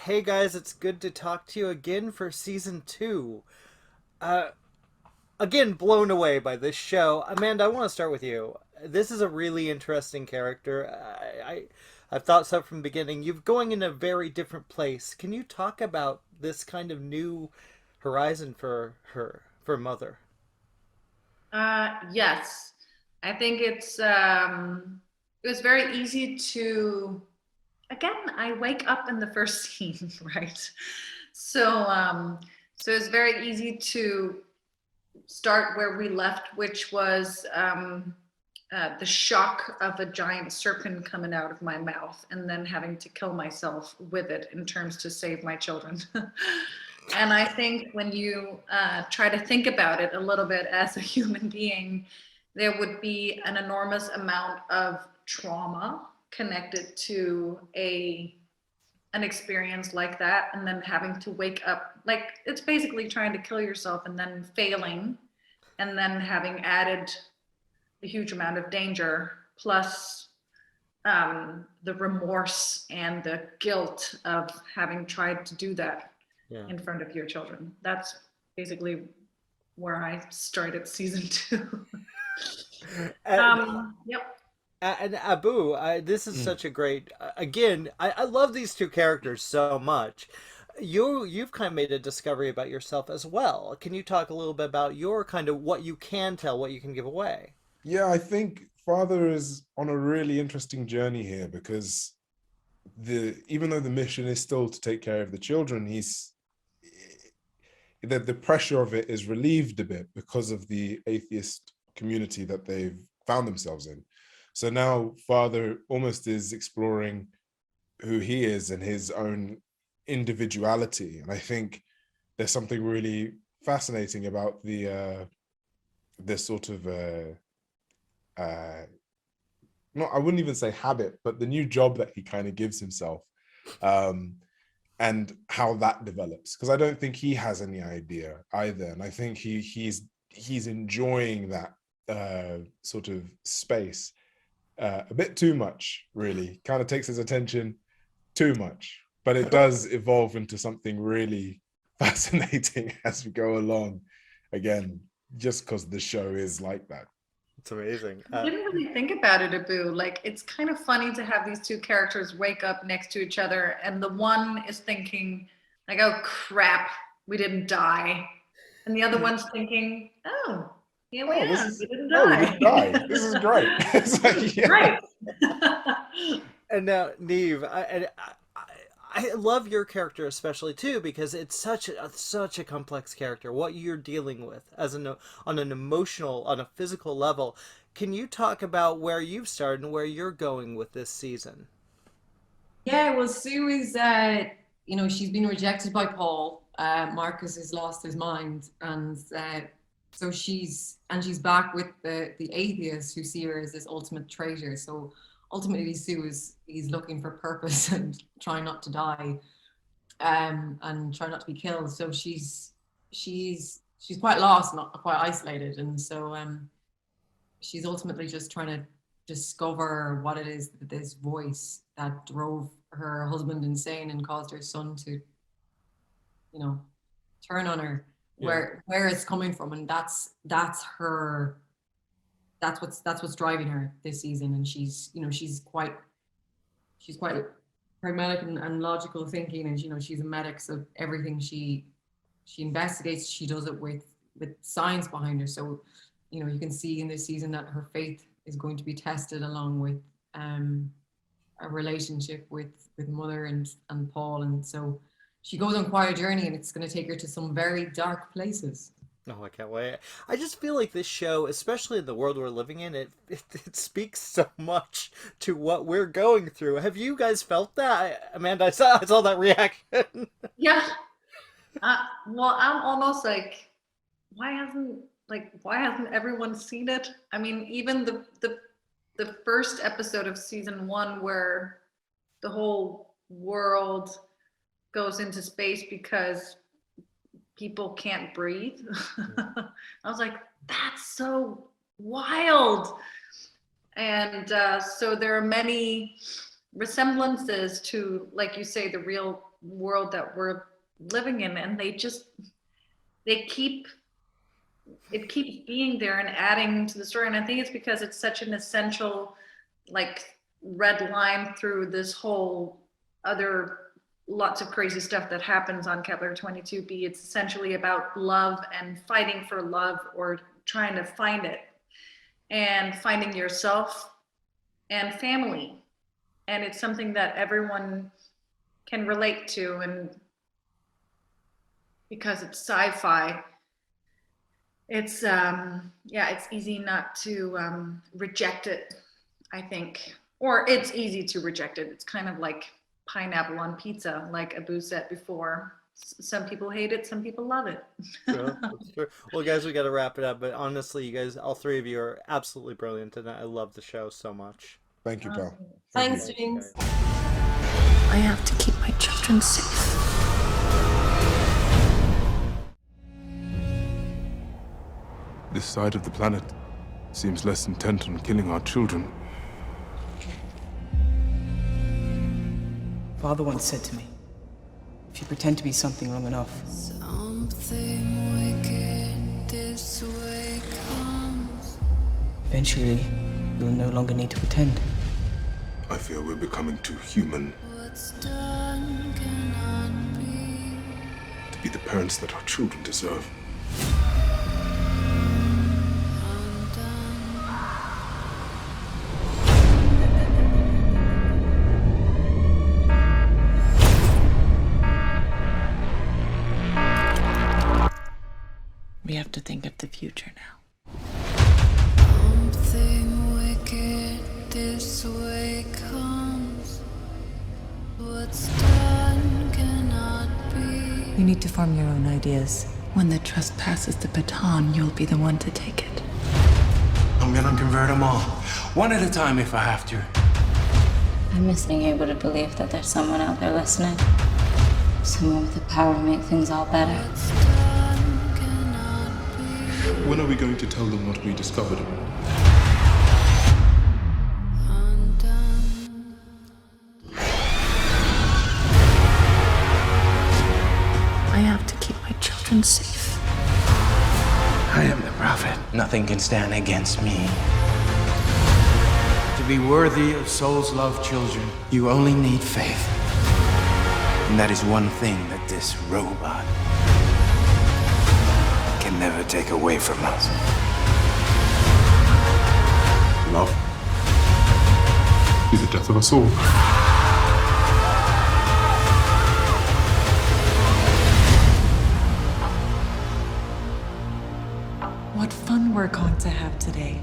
Hey guys, it's good to talk to you again for season two. Uh, Again, blown away by this show. Amanda, I want to start with you. This is a really interesting character. I've thought so from the beginning. You're going in a very different place. Can you talk about this kind of new horizon for her, for Mother? Yes, I think it was very easy to again. I wake up in the first scene, right? So so it's very easy to start where we left, which was the shock of a giant serpent coming out of my mouth, and then having to kill myself with it in terms to save my children. And I think when you try to think about it a little bit as a human being, there would be an enormous amount of trauma connected to a an experience like that, and then having to wake up, like it's basically trying to kill yourself and then failing, and then having added a huge amount of danger, plus the remorse and the guilt of having tried to do that Yeah. in front of your children. That's basically where I started season two. And Yep. and Abu, this is Mm. such a great. Again, I love these two characters so much. You've kind of made a discovery about yourself as well. Can you talk a little bit about your kind of what you can tell, what you can give away? Yeah, I think father is on a really interesting journey here because the even though the mission is still to take care of the children, he's the pressure of it is relieved a bit because of the atheist community that they've found themselves in. So now father almost is exploring who he is and his own individuality. And I think there's something really fascinating about the sort of uh not I wouldn't even say habit, but the new job that he kind of gives himself, um, and how that develops. Because I don't think he has any idea either, and I think he's enjoying that sort of space a bit too much. Really, kind of takes his attention too much, but it does evolve into something really fascinating as we go along. Again, just because the show is like that. It's amazing. I didn't really think about it, Abu. Like, it's kind of funny to have these two characters wake up next to each other, and the one is thinking, like, oh crap, we didn't die. And the other one's thinking, oh, here we Oh, are, we didn't we die. didn't die. This is great. It's like, yeah. Right. And now, Neve, I love your character especially too because it's such a complex character. What you're dealing with as on an emotional, on a physical level. Can you talk about where you've started and where you're going with this season? Yeah, well, Sue is, she's been rejected by Paul. Marcus has lost his mind, and she's back with the atheists who see her as this ultimate traitor. So ultimately, Sue is looking for purpose and trying not to die, and trying not to be killed. So she's quite lost, not quite isolated, and so she's ultimately just trying to discover what it is that this voice that drove her husband insane and caused her son to, turn on her, Yeah. where it's coming from, and that's her. That's what's driving her this season, and she's quite pragmatic and logical thinking, and she's a medic, so everything she investigates, she does it with science behind her. So you can see in this season that her faith is going to be tested along with a relationship with mother and Paul, and so she goes on quite a journey, and it's going to take her to some very dark places. Oh, I can't wait. I just feel like this show, especially in the world we're living in, it speaks so much to what we're going through. Have you guys felt that? Amanda, I saw that reaction. Yeah. Well, I'm almost like, why hasn't why hasn't everyone seen it? I mean, even the first episode of season one, where the whole world goes into space because people can't breathe. I was like, that's so wild. And so there are many resemblances to, like you say, the real world that we're living in, and it keeps being there and adding to the story. And I think it's because it's such an essential, like, red line through this whole other lots of crazy stuff that happens on Kepler 22b. It's essentially about love and fighting for love, or trying to find it, and finding yourself and family. And it's something that everyone can relate to, and because it's sci-fi, it's it's easy not to reject it, I think. Or it's easy to reject it. It's kind of like pineapple on pizza, like Abu said before. Some people hate it, some people love it. Sure, that's true. Well, guys, we got to wrap it up. But honestly, you guys, all three of you are absolutely brilliant, and I love the show so much. Thank you, pal. Thanks, you. James. I have to keep my children safe. This side of the planet seems less intent on killing our children. Father once said to me, if you pretend to be something long enough, eventually you'll no longer need to pretend. I fear we're becoming too human to be the parents that our children deserve. We have to think of the future now. Something wicked this way comes. What's done cannot be. You need to form your own ideas. When the trust passes the baton, you'll be the one to take it. I'm gonna convert them all, one at a time if I have to. I miss being able to believe that there's someone out there listening. Someone with the power to make things all better. When are we going to tell them what we discovered? I have to keep my children safe. I am the prophet. Nothing can stand against me. To be worthy of soul's loved children, you only need faith. And that is one thing that this robot can never take away from us. Love is the death of us all. What fun we're going to have today.